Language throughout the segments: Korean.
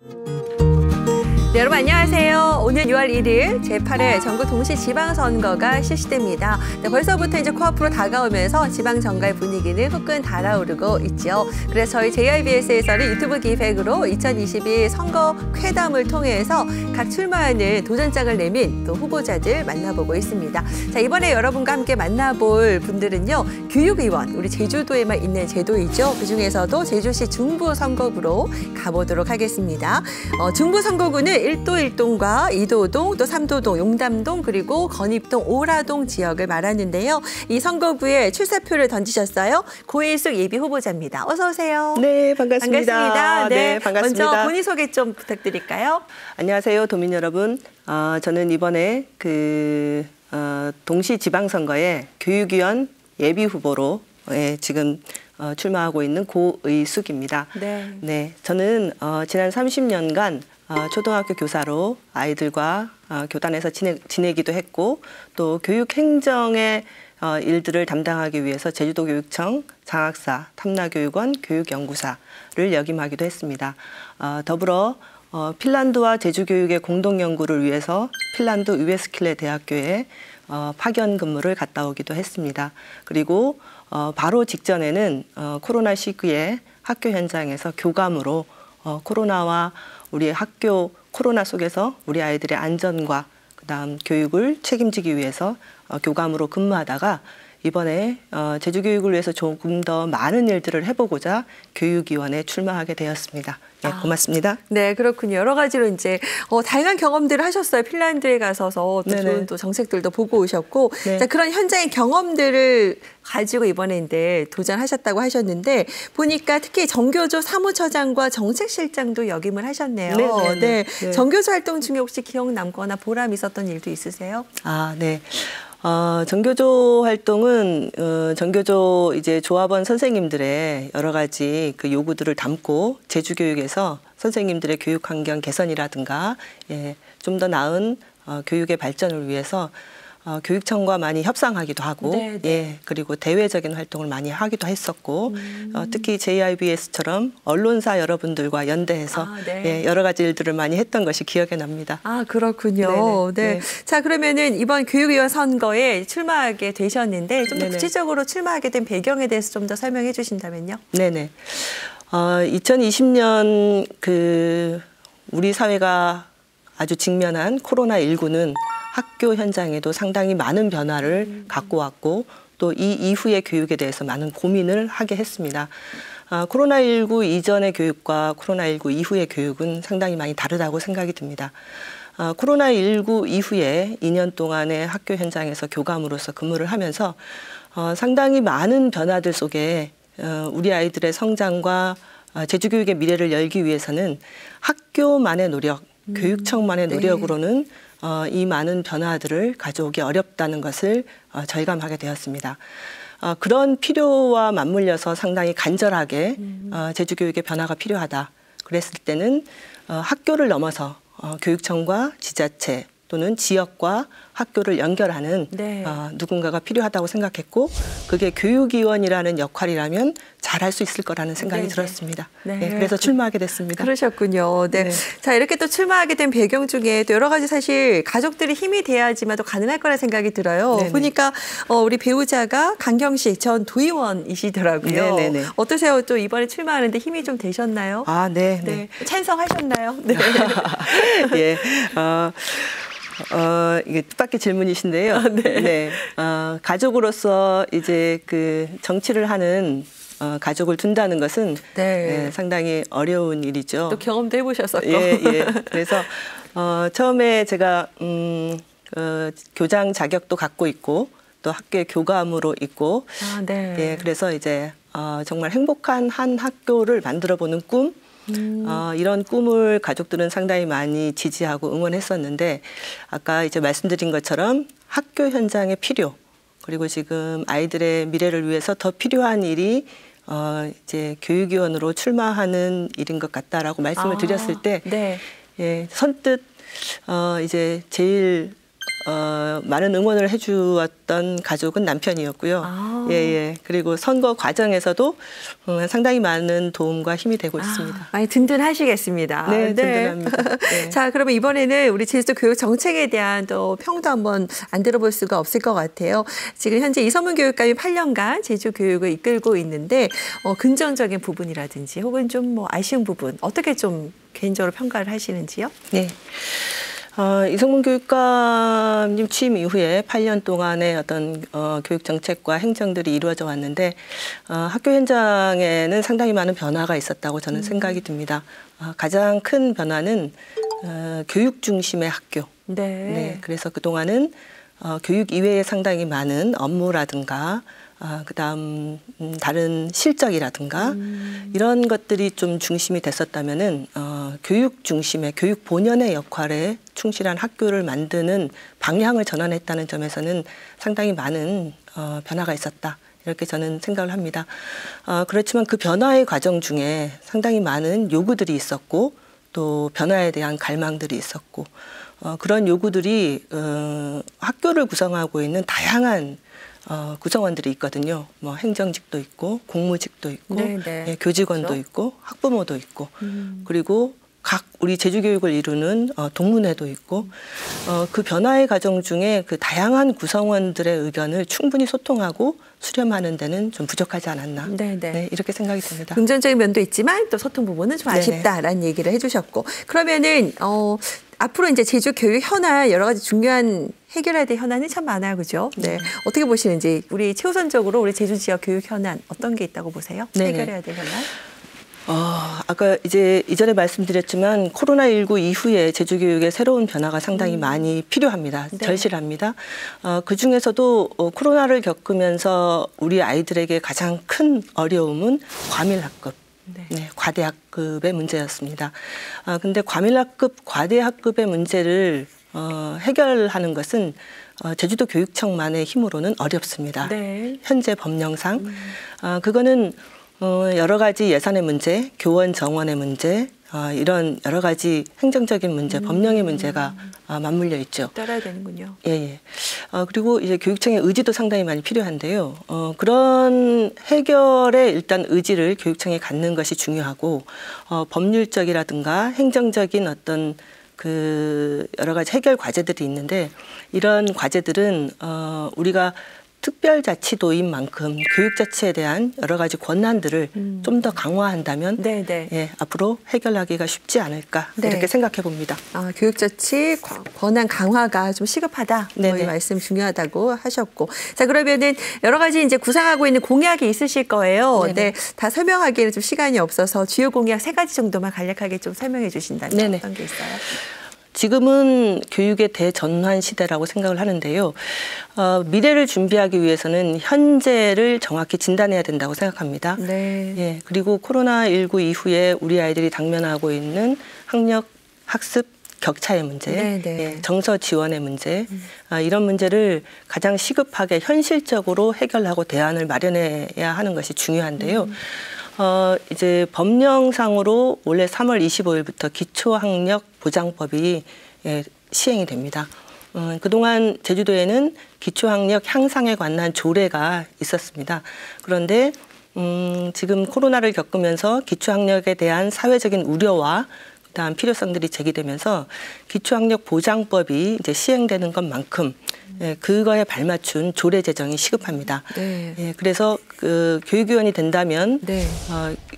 네, 여러분 안녕하세요. 오늘 6월 1일 제8회 전국 동시 지방선거가 실시됩니다. 네, 벌써부터 이제 코앞으로 다가오면서 지방선거의 분위기는 후끈 달아오르고 있죠. 그래서 저희 JIBS에서는 유튜브 기획으로 2022 선거 쾌담을 통해서 각 출마하는 도전장을 내민 또 후보자들 만나보고 있습니다. 자, 이번에 여러분과 함께 만나볼 분들은요. 교육의원, 우리 제주도에만 있는 제도이죠. 그중에서도 제주시 중부선거구로 가보도록 하겠습니다. 중부선거구는 1도 1동과 2도동, 또 3도동, 용담동, 그리고 건입동, 오라동 지역을 말하는데요. 이 선거구에 출사표를 던지셨어요. 고일숙 예비 후보자입니다. 어서 오세요. 네, 반갑습니다. 반갑습니다. 네, 반갑습니다. 먼저 본인 소개 좀 부탁드릴까요? 안녕하세요, 도민 여러분. 저는 이번에 동시 지방선거에 교육위원 예비 후보로 지금 출마하고 있는 고의숙입니다. 네, 저는 지난 30년간 초등학교 교사로 아이들과 교단에서 지내기도 했고 또 교육 행정의 일들을 담당하기 위해서 제주도교육청, 장학사, 탐나교육원, 교육연구사를 역임하기도 했습니다. 더불어 핀란드와 제주교육의 공동연구를 위해서 핀란드 우에스킬레 대학교에 파견 근무를 갔다 오기도 했습니다. 그리고 바로 직전에는 코로나 시기에 학교 현장에서 교감으로 코로나와 우리 학교 코로나 속에서 우리 아이들의 안전과 그다음 교육을 책임지기 위해서 교감으로 근무하다가 이번에 제주교육을 위해서 조금 더 많은 일들을 해보고자 교육위원회에 출마하게 되었습니다. 네, 고맙습니다. 네, 그렇군요. 여러 가지로 이제 다양한 경험들을 하셨어요. 핀란드에 가서서 또 좋은 또 정책들도 보고 오셨고, 네. 자, 그런 현장의 경험들을 가지고 이번에 이제 도전하셨다고 하셨는데 보니까 특히 정교조 사무처장과 정책실장도 역임을 하셨네요. 네. 정교조 활동 중에 혹시 기억 남거나 보람 있었던 일도 있으세요? 네. 정교조 활동은 정교조 이제 조합원 선생님들의 여러 가지 그 요구들을 담고 제주교육에서 선생님들의 교육 환경 개선이라든가 좀 더 나은 교육의 발전을 위해서 교육청과 많이 협상하기도 하고 그리고 대외적인 활동을 많이 하기도 했었고 특히 JIBS처럼 언론사 여러분들과 연대해서 여러 가지 일들을 많이 했던 것이 기억에 납니다. 그렇군요. 네. 자, 그러면은 이번 교육위원 선거에 출마하게 되셨는데 좀 더 구체적으로 출마하게 된 배경에 대해서 좀 더 설명해 주신다면요. 네네. 2020년 우리 사회가 아주 직면한 코로나19는 학교 현장에도 상당히 많은 변화를 갖고 왔고 또 이 이후의 교육에 대해서 많은 고민을 하게 했습니다. 코로나19 이전의 교육과 코로나19 이후의 교육은 상당히 많이 다르다고 생각이 듭니다. 코로나19 이후에 2년 동안의 학교 현장에서 교감으로서 근무를 하면서 상당히 많은 변화들 속에 우리 아이들의 성장과 제주교육의 미래를 열기 위해서는 학교만의 노력, 교육청만의 노력으로는 이 많은 변화들을 가져오기 어렵다는 것을 절감하게 되었습니다. 그런 필요와 맞물려서 상당히 간절하게 제주교육의 변화가 필요하다. 그랬을 때는 학교를 넘어서 교육청과 지자체 또는 지역과 학교를 연결하는 누군가가 필요하다고 생각했고 그게 교육위원이라는 역할이라면 잘할 수 있을 거라는 생각이 들었습니다. 그래서 출마하게 됐습니다. 그러셨군요. 자, 이렇게 또 출마하게 된 배경 중에 또 여러 가지 사실 가족들이 힘이 돼야지만 또 가능할 거라 생각이 들어요. 보니까 우리 배우자가 강경식 전 도의원이시더라고요. 어떠세요? 또 이번에 출마하는데 힘이 좀 되셨나요? 네. 찬성하셨나요? 이게 뜻밖의 질문이신데요. 가족으로서 이제 정치를 하는 가족을 둔다는 것은 상당히 어려운 일이죠. 또 경험도 해보셨었고. 그래서 처음에 제가 교장 자격도 갖고 있고 또 학교의 교감으로 있고 그래서 이제 정말 행복한 한 학교를 만들어보는 꿈 이런 꿈을 가족들은 상당히 많이 지지하고 응원했었는데 아까 이제 말씀드린 것처럼 학교 현장의 필요 그리고 지금 아이들의 미래를 위해서 더 필요한 일이 이제 교육위원으로 출마하는 일인 것 같다라고 말씀을 드렸을 때 선뜻 이제 제일 많은 응원을 해주었던 가족은 남편이었고요. 예. 그리고 선거 과정에서도 상당히 많은 도움과 힘이 되고 있습니다. 많이 든든하시겠습니다. 네, 든든합니다. 네. 자, 그러면 이번에는 우리 제주도 교육 정책에 대한 또 평도 한번 안 들어볼 수가 없을 것 같아요. 지금 현재 이성문 교육감이 8년간 제주 교육을 이끌고 있는데 긍정적인 부분이라든지 혹은 좀 뭐 아쉬운 부분 어떻게 좀 개인적으로 평가를 하시는지요? 네. 이성문 교육감님 취임 이후에 8년 동안의 어떤 교육 정책과 행정들이 이루어져 왔는데 학교 현장에는 상당히 많은 변화가 있었다고 저는 생각이 듭니다. 가장 큰 변화는 교육 중심의 학교. 네. 그래서 그동안은 교육 이외에 상당히 많은 업무라든가 그다음 다른 실적이라든가 이런 것들이 좀 중심이 됐었다면은 교육 중심의 교육 본연의 역할에 충실한 학교를 만드는 방향을 전환했다는 점에서는 상당히 많은 변화가 있었다. 이렇게 저는 생각을 합니다. 그렇지만 그 변화의 과정 중에 상당히 많은 요구들이 있었고 또 변화에 대한 갈망들이 있었고 그런 요구들이 학교를 구성하고 있는 다양한 구성원들이 있거든요. 뭐 행정직도 있고 공무직도 있고 예, 교직원도 그렇죠? 있고 학부모도 있고 그리고 각 우리 제주교육을 이루는 동문회도 있고 그 변화의 과정 중에 그 다양한 구성원들의 의견을 충분히 소통하고 수렴하는 데는 좀 부족하지 않았나. 네, 이렇게 생각이 듭니다. 긍정적인 면도 있지만 또 소통 부분은 좀 아쉽다라는 얘기를 해주셨고 그러면은 앞으로 이제 제주 교육 현안 여러 가지 중요한 해결해야 될 현안이 참 많아요, 그죠? 네, 어떻게 보시는지 우리 최우선적으로 우리 제주 지역 교육 현안 어떤 게 있다고 보세요? 해결해야 될 현안? 아까 이전에 말씀드렸지만 코로나19 이후에 제주 교육의 새로운 변화가 상당히 많이 필요합니다. 절실합니다. 그 중에서도 코로나를 겪으면서 우리 아이들에게 가장 큰 어려움은 과밀학급. 과대학급의 문제였습니다. 근데 과밀학급, 과대학급의 문제를 해결하는 것은 제주도 교육청만의 힘으로는 어렵습니다. 현재 법령상. 그거는 여러 가지 예산의 문제, 교원 정원의 문제, 이런 여러 가지 행정적인 문제, 법령의 문제가 맞물려 있죠. 따라야 되는군요. 예. 그리고 이제 교육청의 의지도 상당히 많이 필요한데요. 그런 해결의 일단 의지를 교육청에 갖는 것이 중요하고 법률적이라든가 행정적인 어떤 그 여러 가지 해결 과제들이 있는데 이런 과제들은 우리가 특별자치도인 만큼 교육자치에 대한 여러 가지 권한들을 좀 더 강화한다면 예, 앞으로 해결하기가 쉽지 않을까 이렇게 생각해 봅니다. 교육자치 권한 강화가 좀 시급하다. 이 말씀 중요하다고 하셨고. 자, 그러면은 여러 가지 이제 구상하고 있는 공약이 있으실 거예요. 다 설명하기에는 좀 시간이 없어서 주요 공약 3가지 정도만 간략하게 좀 설명해 주신다면 어떤 게 있어요? 지금은 교육의 대전환 시대라고 생각을 하는데요. 미래를 준비하기 위해서는 현재를 정확히 진단해야 된다고 생각합니다. 예, 그리고 코로나19 이후에 우리 아이들이 당면하고 있는 학력, 학습, 격차의 문제, 예, 정서 지원의 문제, 이런 문제를 가장 시급하게 현실적으로 해결하고 대안을 마련해야 하는 것이 중요한데요. 이제 법령상으로 올해 3월 25일부터 기초학력 보장법이 시행이 됩니다. 그동안 제주도에는 기초학력 향상에 관한 조례가 있었습니다. 그런데 지금 코로나를 겪으면서 기초학력에 대한 사회적인 우려와 그다음 필요성들이 제기되면서 기초학력 보장법이 이제 시행되는 것만큼 그거에 발맞춘 조례 제정이 시급합니다. 예, 그래서 그 교육위원이 된다면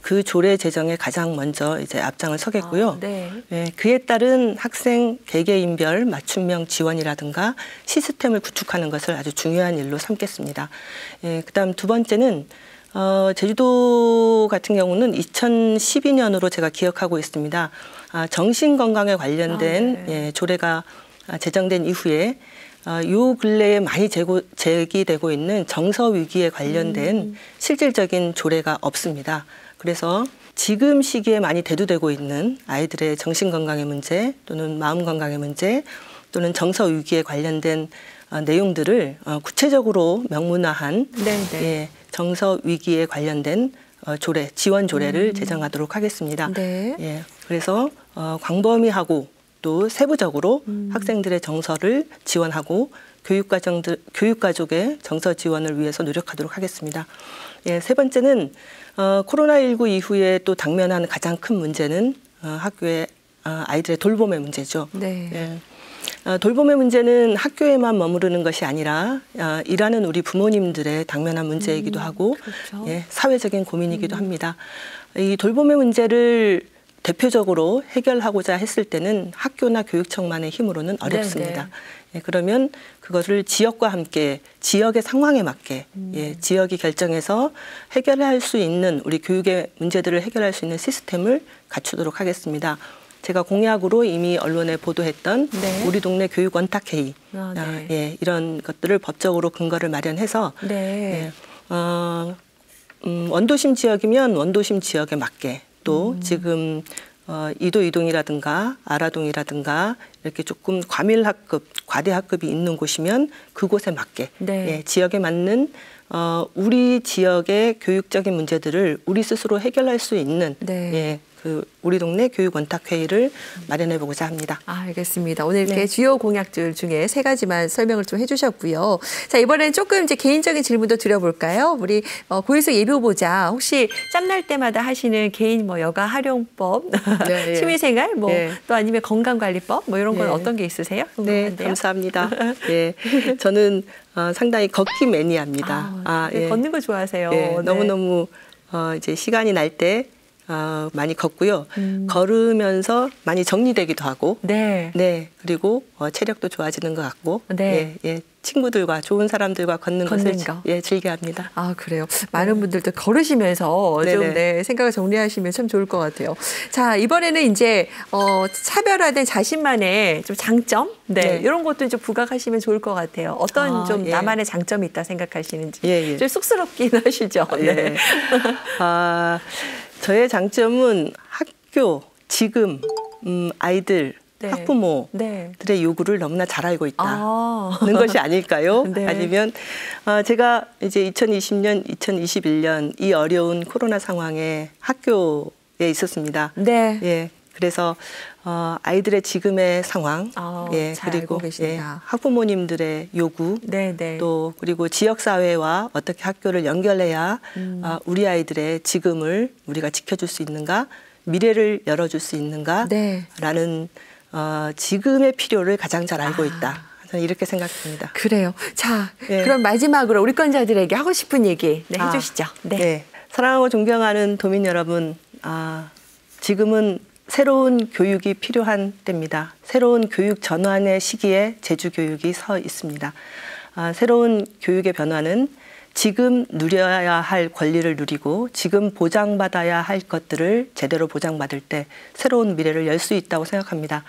그 조례 제정에 가장 먼저 이제 앞장을 서겠고요. 예, 그에 따른 학생 개개인별 맞춤형 지원이라든가 시스템을 구축하는 것을 아주 중요한 일로 삼겠습니다. 예, 그다음 두 번째는 제주도 같은 경우는 2012년으로 제가 기억하고 있습니다. 정신건강에 관련된 예, 조례가 제정된 이후에 요 근래에 많이 제기되고 있는 정서 위기에 관련된 실질적인 조례가 없습니다. 그래서 지금 시기에 많이 대두되고 있는 아이들의 정신건강의 문제 또는 마음건강의 문제 또는 정서 위기에 관련된 내용들을 구체적으로 명문화한 예, 정서 위기에 관련된 조례, 지원 조례를 제정하도록 하겠습니다. 예, 그래서 광범위하고 또 세부적으로 학생들의 정서를 지원하고 교육가족의 정서 지원을 위해서 노력하도록 하겠습니다. 예, 세 번째는 코로나19 이후에 또 당면한 가장 큰 문제는 학교의 아이들의 돌봄의 문제죠. 네. 예. 돌봄의 문제는 학교에만 머무르는 것이 아니라 일하는 우리 부모님들의 당면한 문제이기도 하고 그렇죠. 예, 사회적인 고민이기도 합니다. 이 돌봄의 문제를 대표적으로 해결하고자 했을 때는 학교나 교육청만의 힘으로는 어렵습니다. 예, 그러면 그것을 지역과 함께 지역의 상황에 맞게 예, 지역이 결정해서 해결할 수 있는 우리 교육의 문제들을 해결할 수 있는 시스템을 갖추도록 하겠습니다. 제가 공약으로 이미 언론에 보도했던 네. 우리 동네 교육 원탁회의 네. 예, 이런 것들을 법적으로 근거를 마련해서 네. 예, 원도심 지역이면 원도심 지역에 맞게 또 지금 이도이동이라든가 아라동이라든가 이렇게 조금 과밀학급, 과대학급이 있는 곳이면 그곳에 맞게 네. 예, 지역에 맞는 우리 지역의 교육적인 문제들을 우리 스스로 해결할 수 있는 네. 예, 그 우리 동네 교육 원탁 회의를 마련해 보고자 합니다. 알겠습니다. 오늘 이렇게 네. 주요 공약들 중에 3가지만 설명을 좀 해주셨고요. 자, 이번에는 조금 이제 개인적인 질문도 드려볼까요? 우리 고일숙 예비 후보자 혹시 짬날 때마다 하시는 개인 뭐 여가 활용법, 네, 예. 취미생활, 뭐 또 예. 아니면 건강관리법 뭐 이런 건 예. 어떤 게 있으세요? 네, 궁금한데요. 감사합니다. 예, 저는 상당히 걷기 매니아입니다. 네, 예. 걷는 거 좋아하세요. 예, 네. 너무너무 이제 시간이 날 때 많이 걷고요. 걸으면서 많이 정리되기도 하고, 네. 네, 그리고 체력도 좋아지는 것 같고, 네. 예, 예, 친구들과 좋은 사람들과 걷는 것을 거. 예, 즐겨합니다. 아, 그래요. 많은 분들도 걸으시면서 좀 네네. 네, 생각을 정리하시면 참 좋을 것 같아요. 자, 이번에는 이제 차별화된 자신만의 좀 장점, 네, 네. 이런 것도 좀 부각하시면 좋을 것 같아요. 어떤 좀 예. 나만의 장점이 있다 생각하시는지. 예, 예. 좀 쑥스럽긴 하시죠. 네. 예. 저의 장점은 학교, 지금, 아이들, 네. 학부모들의 네. 요구를 너무나 잘 알고 있다는 아. 것이 아닐까요? 네. 아니면 제가 이제 2020년, 2021년 이 어려운 코로나 상황에 학교에 있었습니다. 네. 예, 그래서 아이들의 지금의 상황, 예, 잘 그리고 알고 계십니다. 학부모님들의 요구, 네, 네. 또 그리고 지역 사회와 어떻게 학교를 연결해야 우리 아이들의 지금을 우리가 지켜줄 수 있는가, 미래를 열어줄 수 있는가라는 지금의 필요를 가장 잘 알고 있다. 저는 이렇게 생각합니다. 그래요. 자, 네. 그럼 마지막으로 우리 건자들에게 하고 싶은 얘기 네, 해주시죠. 네. 네. 사랑하고 존경하는 도민 여러분, 지금은 새로운 교육이 필요한 때입니다. 새로운 교육 전환의 시기에 제주 교육이 서 있습니다. 새로운 교육의 변화는 지금 누려야 할 권리를 누리고 지금 보장받아야 할 것들을 제대로 보장받을 때 새로운 미래를 열 수 있다고 생각합니다.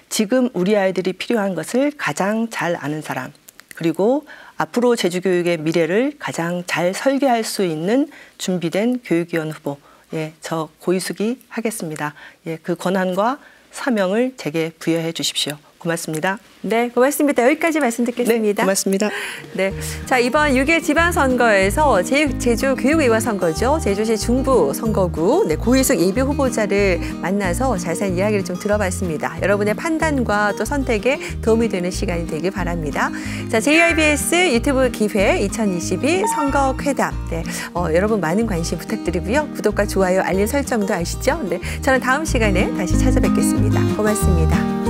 지금 우리 아이들이 필요한 것을 가장 잘 아는 사람, 그리고 앞으로 제주교육의 미래를 가장 잘 설계할 수 있는 준비된 교육위원 후보, 예, 저 고일숙이 하겠습니다. 예, 그 권한과 사명을 제게 부여해 주십시오. 고맙습니다. 네, 고맙습니다. 여기까지 말씀 듣겠습니다. 네, 고맙습니다. 네, 자, 이번 6.1 지방선거에서 제주 교육의원 선거죠. 제주시 중부 선거구 고일숙 예비 후보자를 만나서 자세한 이야기를 좀 들어봤습니다. 여러분의 판단과 또 선택에 도움이 되는 시간이 되길 바랍니다. 자, JIBS 유튜브 기회 2022 선거회담. 네, 여러분 많은 관심 부탁드리고요. 구독과 좋아요, 알림 설정도 아시죠? 네, 저는 다음 시간에 다시 찾아뵙겠습니다. 고맙습니다.